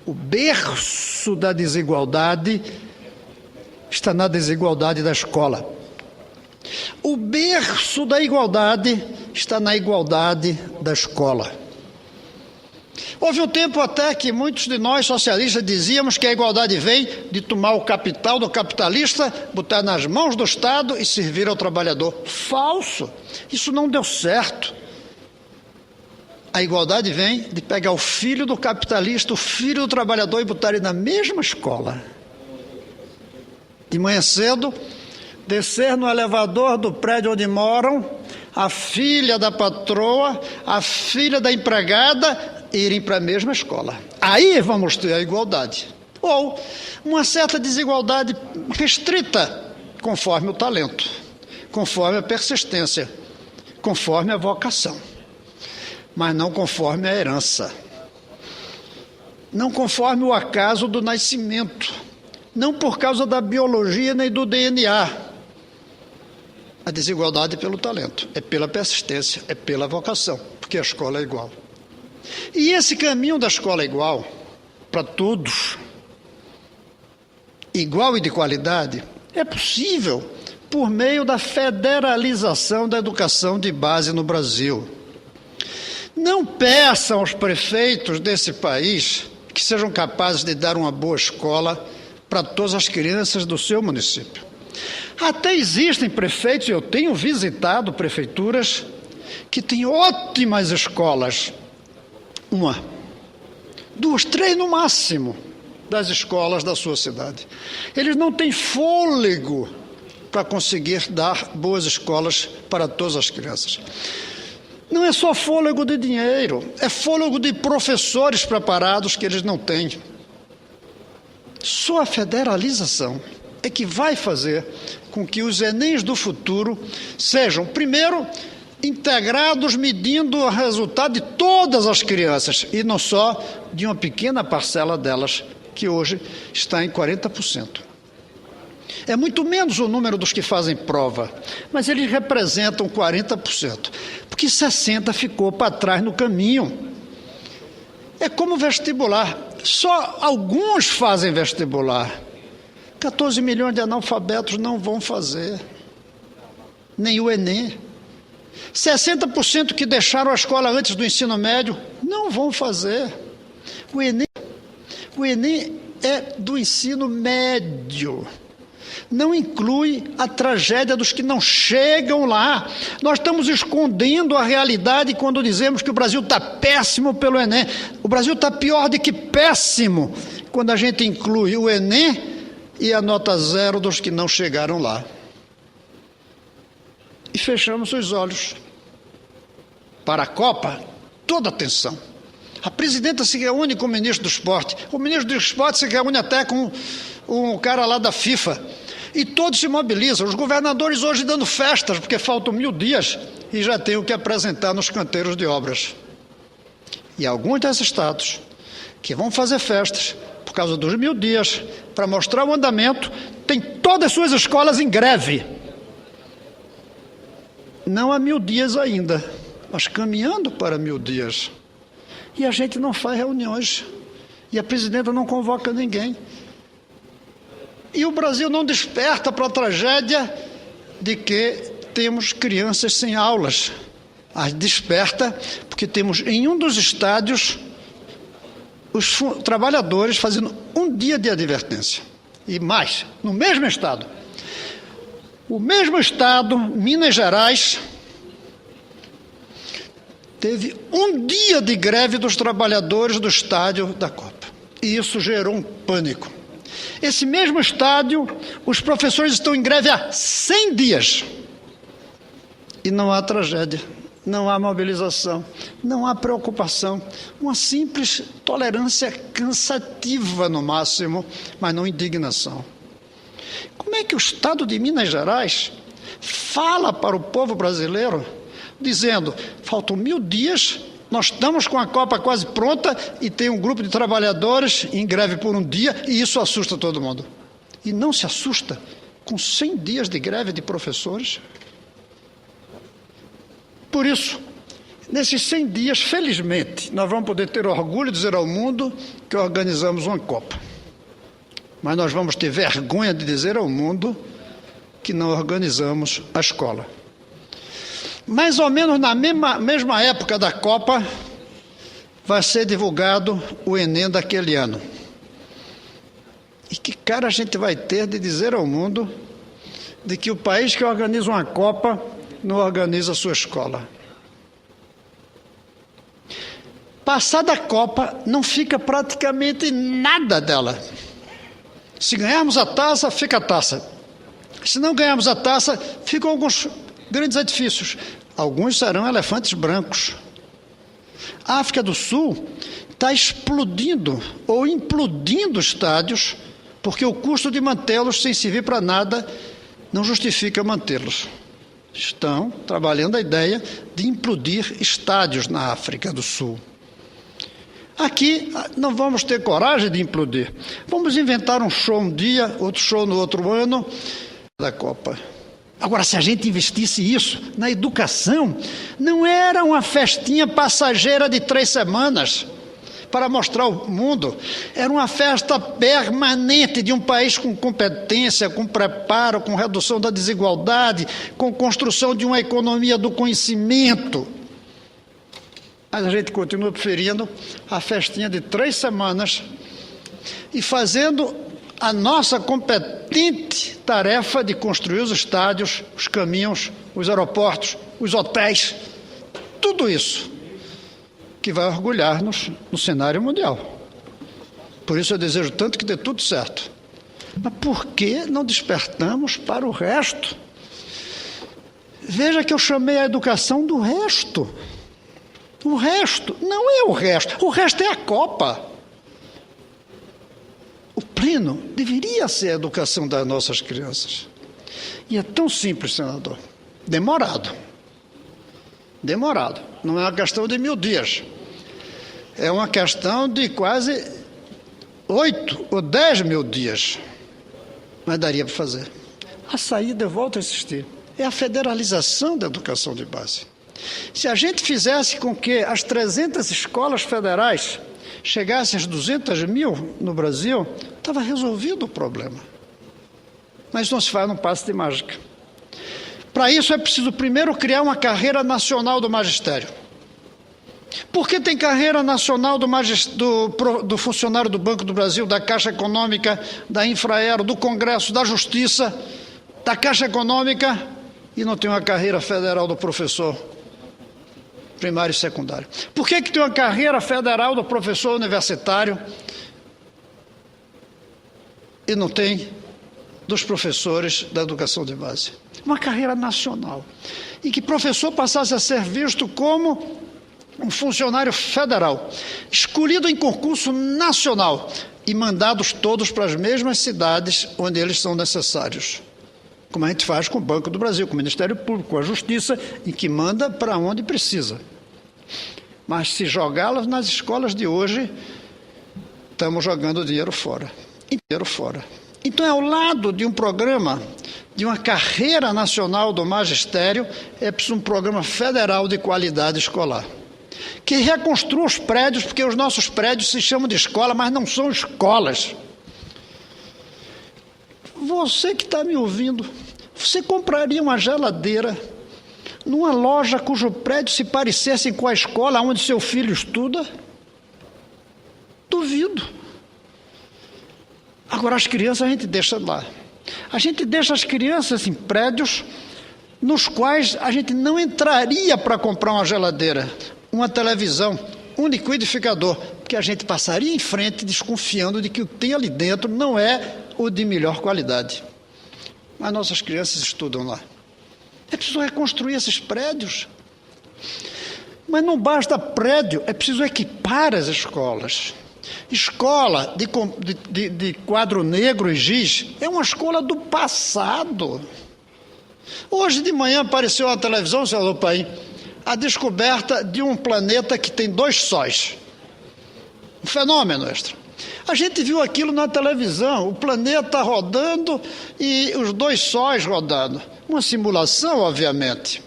O berço da desigualdade está na desigualdade da escola. O berço da igualdade está na igualdade da escola. Houve um tempo até que muitos de nós socialistas dizíamos que a igualdade vem de tomar o capital do capitalista, botar nas mãos do Estado e servir ao trabalhador. Falso! Isso não deu certo. A igualdade vem de pegar o filho do capitalista, o filho do trabalhador e botar ele na mesma escola. De manhã cedo, descer no elevador do prédio onde moram, a filha da patroa, a filha da empregada, irem para a mesma escola. Aí vamos ter a igualdade. Ou uma certa desigualdade restrita, conforme o talento, conforme a persistência, conforme a vocação, mas não conforme a herança, não conforme o acaso do nascimento, não por causa da biologia nem do DNA. A desigualdade é pelo talento, é pela persistência, é pela vocação, porque a escola é igual. E esse caminho da escola igual, para todos, igual e de qualidade, é possível por meio da federalização da educação de base no Brasil. Não peçam aos prefeitos desse país que sejam capazes de dar uma boa escola para todas as crianças do seu município. Até existem prefeitos, eu tenho visitado prefeituras que têm ótimas escolas, 1, 2, 3 no máximo, das escolas da sua cidade. Eles não têm fôlego para conseguir dar boas escolas para todas as crianças. Não é só fôlego de dinheiro, é fôlego de professores preparados que eles não têm. Só a federalização é que vai fazer com que os Enems do futuro sejam, primeiro, integrados medindo o resultado de todas as crianças e não só de uma pequena parcela delas, que hoje está em 40%. É muito menos o número dos que fazem prova, mas eles representam 40%, porque 60% ficou para trás no caminho. É como vestibular, só alguns fazem vestibular. 14 milhões de analfabetos não vão fazer, nem o Enem. 60% que deixaram a escola antes do ensino médio não vão fazer. O Enem é do ensino médio. Não inclui a tragédia dos que não chegam lá. Nós estamos escondendo a realidade quando dizemos que o Brasil está péssimo pelo Enem. O Brasil está pior do que péssimo quando a gente inclui o Enem e a nota 0 dos que não chegaram lá. E fechamos os olhos. Para a Copa, toda atenção. A presidenta se reúne com o ministro do esporte. O ministro do esporte se reúne até com um cara lá da FIFA. E todos se mobilizam. Os governadores hoje dando festas, porque faltam 1000 dias e já tem o que apresentar nos canteiros de obras. E alguns desses estados que vão fazer festas por causa dos 1000 dias, para mostrar o andamento, tem todas as suas escolas em greve. Não há 1000 dias ainda, mas caminhando para 1000 dias. E a gente não faz reuniões. E a presidenta não convoca ninguém. E o Brasil não desperta para a tragédia de que temos crianças sem aulas. Desperta porque temos em um dos estádios os trabalhadores fazendo 1 dia de advertência. E mais, no mesmo estado. O mesmo estado, Minas Gerais, teve 1 dia de greve dos trabalhadores do estádio da Copa. E isso gerou um pânico. Esse mesmo estádio, os professores estão em greve há 100 dias. E não há tragédia, não há mobilização, não há preocupação. Uma simples tolerância cansativa no máximo, mas não indignação. Como é que o estado de Minas Gerais fala para o povo brasileiro, dizendo, faltam 1000 dias, nós estamos com a Copa quase pronta e tem um grupo de trabalhadores em greve por 1 dia e isso assusta todo mundo. E não se assusta com 100 dias de greve de professores? Por isso, Nesses 100 dias, felizmente, nós vamos poder ter orgulho de dizer ao mundo que organizamos uma Copa. Mas nós vamos ter vergonha de dizer ao mundo que não organizamos a escola. Mais ou menos na mesma época da Copa, vai ser divulgado o Enem daquele ano. E que cara a gente vai ter de dizer ao mundo de que o país que organiza uma Copa não organiza a sua escola? Passada a Copa, não fica praticamente nada dela. Se ganharmos a taça, fica a taça. Se não ganharmos a taça, ficam alguns grandes edifícios. Alguns serão elefantes brancos. A África do Sul está explodindo ou implodindo estádios, porque o custo de mantê-los sem servir para nada não justifica mantê-los. Estão trabalhando a ideia de implodir estádios na África do Sul. Aqui não vamos ter coragem de implodir. Vamos inventar um show um dia, outro show no outro ano da Copa. Agora, se a gente investisse isso na educação, não era uma festinha passageira de 3 semanas para mostrar ao mundo. Era uma festa permanente de um país com competência, com preparo, com redução da desigualdade, com construção de uma economia do conhecimento. Mas a gente continua preferindo a festinha de 3 semanas e fazendo a nossa competente tarefa de construir os estádios, os caminhos, os aeroportos, os hotéis, tudo isso que vai orgulhar-nos no cenário mundial. Por isso eu desejo tanto que dê tudo certo. Mas por que não despertamos para o resto? Veja que eu chamei a educação do resto. O resto não é o resto é a Copa. O pleno deveria ser a educação das nossas crianças. E é tão simples, senador. Demorado. Não é uma questão de 1000 dias. É uma questão de quase 8 ou 10 mil dias. Mas daria para fazer. A saída, eu volto a insistir, é a federalização da educação de base. Se a gente fizesse com que as 300 escolas federais chegassem às 200 mil no Brasil, estava resolvido o problema. Mas não se faz num passe de mágica. Para isso é preciso primeiro criar uma carreira nacional do magistério. Por que tem carreira nacional do funcionário do Banco do Brasil, da Caixa Econômica, da Infraero, do Congresso, da Justiça, da Caixa Econômica, e não tem uma carreira federal do professor primário e secundário? Por que tem uma carreira federal do professor universitário e não tem dos professores da educação de base? Uma carreira nacional. E que professor passasse a ser visto como um funcionário federal, escolhido em concurso nacional e mandados todos para as mesmas cidades onde eles são necessários. Como a gente faz com o Banco do Brasil, com o Ministério Público, com a Justiça, e que manda para onde precisa. Mas se jogá-las nas escolas de hoje, estamos jogando dinheiro fora. Então, ao lado de um programa, de uma carreira nacional do magistério, é preciso um programa federal de qualidade escolar, que reconstrua os prédios, porque os nossos prédios se chamam de escola, mas não são escolas. Você que está me ouvindo, você compraria uma geladeira numa loja cujo prédio se parecesse com a escola onde seu filho estuda? Duvido. Agora, as crianças a gente deixa lá. A gente deixa as crianças em prédios nos quais a gente não entraria para comprar uma geladeira, uma televisão, um liquidificador, porque a gente passaria em frente desconfiando de que o que tem ali dentro não é o de melhor qualidade. Mas nossas crianças estudam lá. É preciso reconstruir esses prédios. Mas não basta prédio, é preciso equipar as escolas. Escola de quadro negro e giz é uma escola do passado. Hoje de manhã apareceu na televisão, senhor Paim, a descoberta de um planeta que tem 2 sóis. Um fenômeno extra. A gente viu aquilo na televisão, o planeta rodando e os 2 sóis rodando. Uma simulação, obviamente.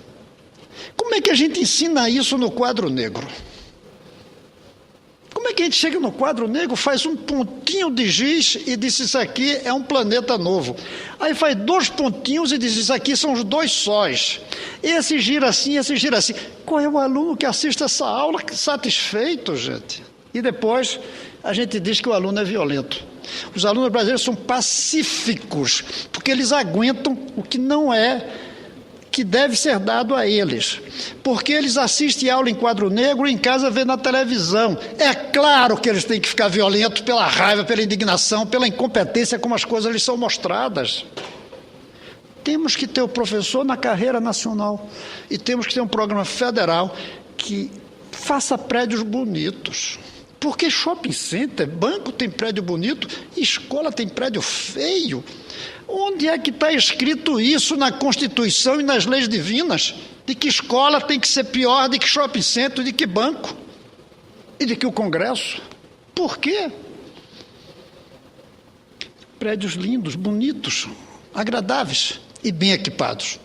Como é que a gente ensina isso no quadro negro? Como é que a gente chega no quadro negro, faz um pontinho de giz e diz isso aqui é um planeta novo. Aí faz 2 pontinhos e diz isso aqui são os 2 sóis. Esse gira assim, esse gira assim. Qual é o aluno que assiste essa aula satisfeito, gente? E depois a gente diz que o aluno é violento. Os alunos brasileiros são pacíficos, porque eles aguentam o que não é, que deve ser dado a eles, porque eles assistem aula em quadro negro e em casa vê na televisão. É claro que eles têm que ficar violentos pela raiva, pela indignação, pela incompetência como as coisas lhes são mostradas. Temos que ter o professor na carreira nacional e temos que ter um programa federal que faça prédios bonitos. Porque shopping center, banco tem prédio bonito, escola tem prédio feio. Onde é que está escrito isso na Constituição e nas leis divinas? De que escola tem que ser pior do que shopping center, de que banco? E de que o Congresso? Por quê? Prédios lindos, bonitos, agradáveis e bem equipados.